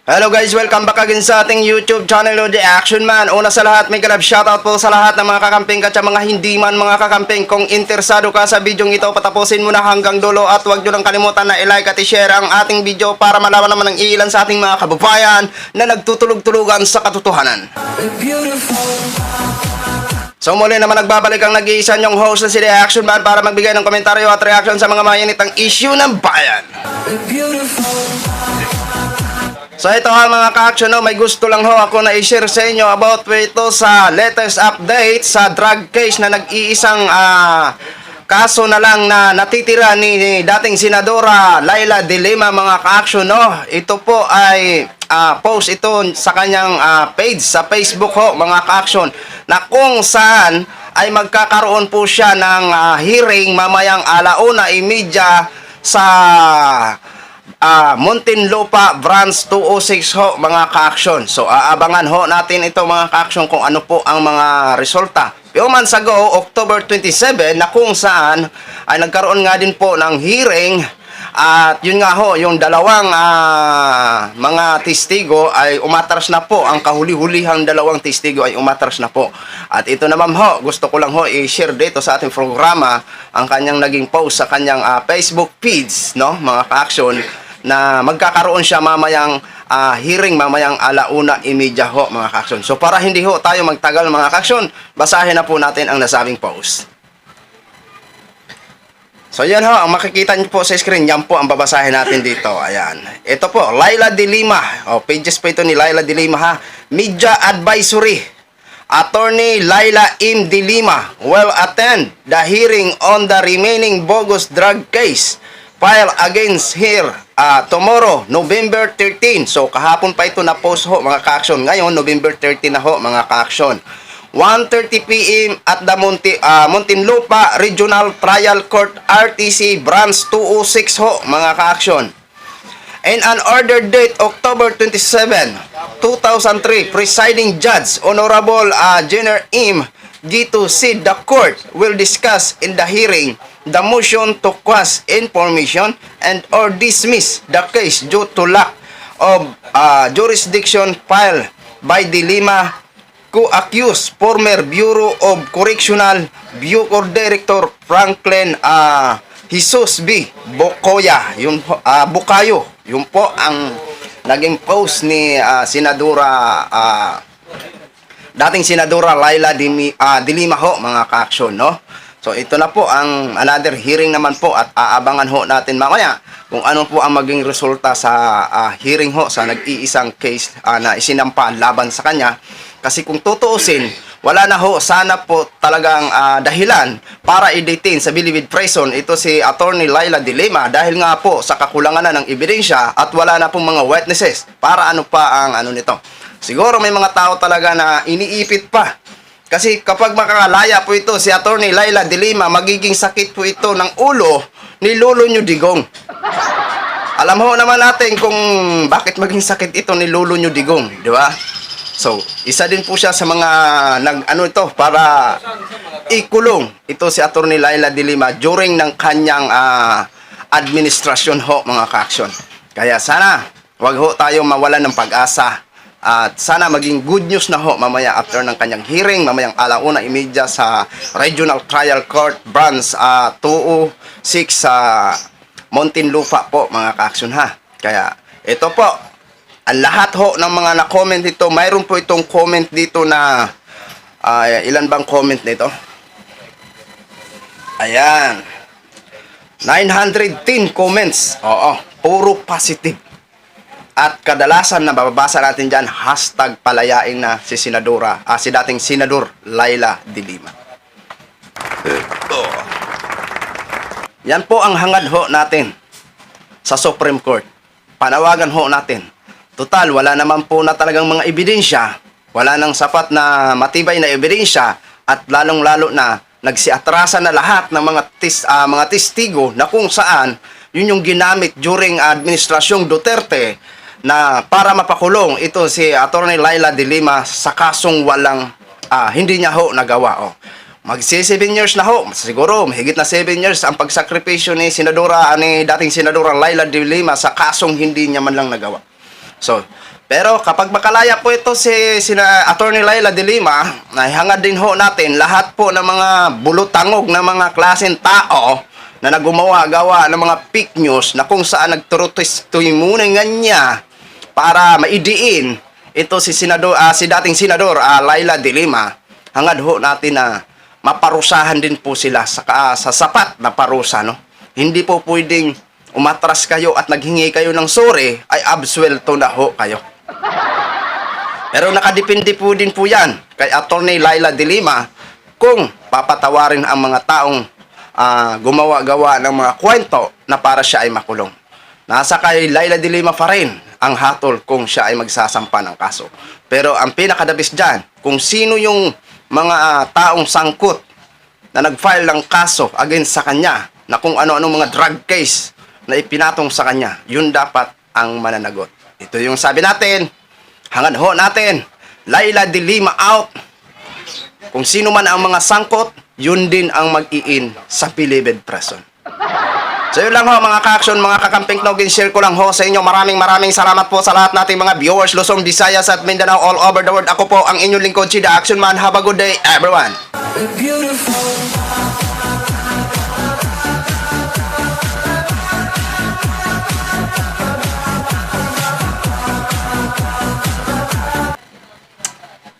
Hello guys, welcome back again sa ating YouTube channel, The Action Man. Una sa lahat, may kalab shoutout po sa lahat ng mga kakamping at sa mga hindi man mga kakamping. Kung interesado ka sa video ito, patapusin mo na hanggang dulo at huwag nyo lang kalimutan na i-like at i-share ang ating video para malaman naman ng ilan sa ating mga kababayan na nagtutulog-tulugan sa katotohanan. So muli naman nagbabalik ang nag-iisa nyong host na si The Action Man para magbigay ng komentaryo at reaction sa mga mainitang issue ng bayan. So ito ha mga ka-action, may gusto lang ho ako na i-share sa inyo about ito sa latest update sa drug case na nag-iisang kaso na lang na natitira ni dating Senadora Laila De Lima mga ka-action. Ito po ay post ito sa kanyang page sa Facebook ho mga ka-action na kung saan ay magkakaroon po siya ng hearing mamayang 1:30 sa Muntinlupa Branch 206 ho mga ka-action. So aabangan ho natin ito mga ka-action kung ano po ang mga resulta. Few months ago, October 27 na kung saan ay nagkaroon nga din po ng hearing at yun nga ho, yung dalawang mga testigo ay umatras na po. Ang kahuli-hulihang dalawang testigo ay umatras na po. At ito naman ho, gusto ko lang ho i-share dito sa ating programa ang kanyang naging post sa kanyang Facebook feeds, no, mga ka-action, na magkakaroon siya mamayang hearing mamayang 1:30 ho mga ka-action. So para hindi ho tayo magtagal mga ka-action, basahin na po natin ang nasabing post. So yan ho, ang makikita niyo po sa screen, yan po ang babasahin natin dito. Ayan. Ito po, Laila De Lima. Pages pa ito ni Laila De Lima ha. Media Advisory. Attorney Laila M. De Lima will attend the hearing on the remaining bogus drug case filed against her tomorrow, November 13. So kahapon pa ito na post ho mga ka-action. Ngayon, November 13 na ho mga ka-action. 1:30 p.m. at the Muntinlupa Regional Trial Court RTC Branch 206 ho mga ka-action. And an order date October 27, 2003, presiding judge Honorable Jenner M. Gito said the court will discuss in the hearing the motion to quash information and or dismiss the case due to lack of jurisdiction filed by De Lima co-accused former Bureau of Correctional Bureau Director Franklin Jesus B. Bukayo. Yun po ang naging post ni dating Senadora Laila De Lima ho mga ka-action, no? So ito na po ang another hearing naman po at aabangan ho natin mamaya kung ano po ang maging resulta sa hearing ho sa nag-iisang case na isinampa laban sa kanya. Kasi kung tutuusin, wala na ho sana po talagang dahilan para i-detain sa Bilibid Prison ito si Attorney Laila De Lima dahil nga po sa kakulangan na ng ebidensya at wala na pong mga witnesses para ano pa ang ano nito. Siguro may mga tao talaga na iniipit pa. Kasi kapag makakalaya po ito si Attorney Laila De Lima, magiging sakit po ito ng ulo ni Lolo Nyo Digong. Alam ho naman natin kung bakit maging sakit ito ni Lolo Nyo Digong, di ba? So, isa din po siya sa mga para ikulong ito si Attorney Laila De Lima during ng kanyang administrasyon ho mga ka-action. Kaya sana wag ho tayo mawalan ng pag-asa. At sana maging good news na ho mamaya after ng kanyang hearing, mamayang 1:30 sa Regional Trial Court Branch 206 sa Muntinlupa po mga ka-action ha. Kaya ito po, ang lahat ho ng mga na-comment dito, mayroon po itong comment dito na ilan bang comment nito? Ayan. 910 comments. Oo, puro positive. At kadalasan na bababasa natin dyan, #palayain na si Senadora, si dating Senador Laila De Lima. Yan po ang hangad ho natin sa Supreme Court. Panawagan ho natin. Total, wala naman po na talagang mga ebidensya. Wala nang sapat na matibay na ebidensya at lalong-lalo na nagsiatrasa na lahat ng mga testigo na kung saan yun yung ginamit during administrasyong Duterte na para mapakulong ito si Attorney Laila De Lima sa kasong walang hindi niya ho nagawa. Magsi 7 years na ho, siguro mahigit na 7 years ang pagsakripisyo ni dating Senadora Laila De Lima sa kasong hindi niya man lang nagawa. So, pero kapag makalaya po ito si sina Attorney Laila de Lima, hangad din ho natin lahat po ng mga bulutangog na mga klaseng tao na nagumawa-gawa ng mga fake news na kung saan nagturutoy-tuymunan niya para maidiin ito si dating senador Laila de Lima. Hangad ho natin na maparusahan din po sila sa sapat na parusa, no? Hindi po pwedeng umatras kayo at naghingi kayo ng sorry ay absuelto na ho kayo. Pero nakadepende po din po yan kay Attorney Laila de Lima kung papatawarin ang mga taong gumawa-gawa ng mga kwento na para siya ay makulong. Nasa kay Laila de Lima pa rin ang hatol kung siya ay magsasampa ng kaso. Pero ang pinakadabis dyan, kung sino yung mga taong sangkot na nag-file ng kaso against sa kanya, na kung ano-ano mga drug case na ipinatong sa kanya, yun dapat ang mananagot. Ito yung sabi natin, hangad ho natin, Laila de Lima out. Kung sino man ang mga sangkot, yun din ang mag-iin sa Bilibid Prison. So yun lang ho mga ka-action, mga kakamping nogin, share ko lang ho sa inyo. Maraming salamat po sa lahat nating mga viewers, Luzon, Visayas at Mindanao, all over the world. Ako po ang inyong lingkod, Chida Action Man. Have a good day, everyone. Beautiful.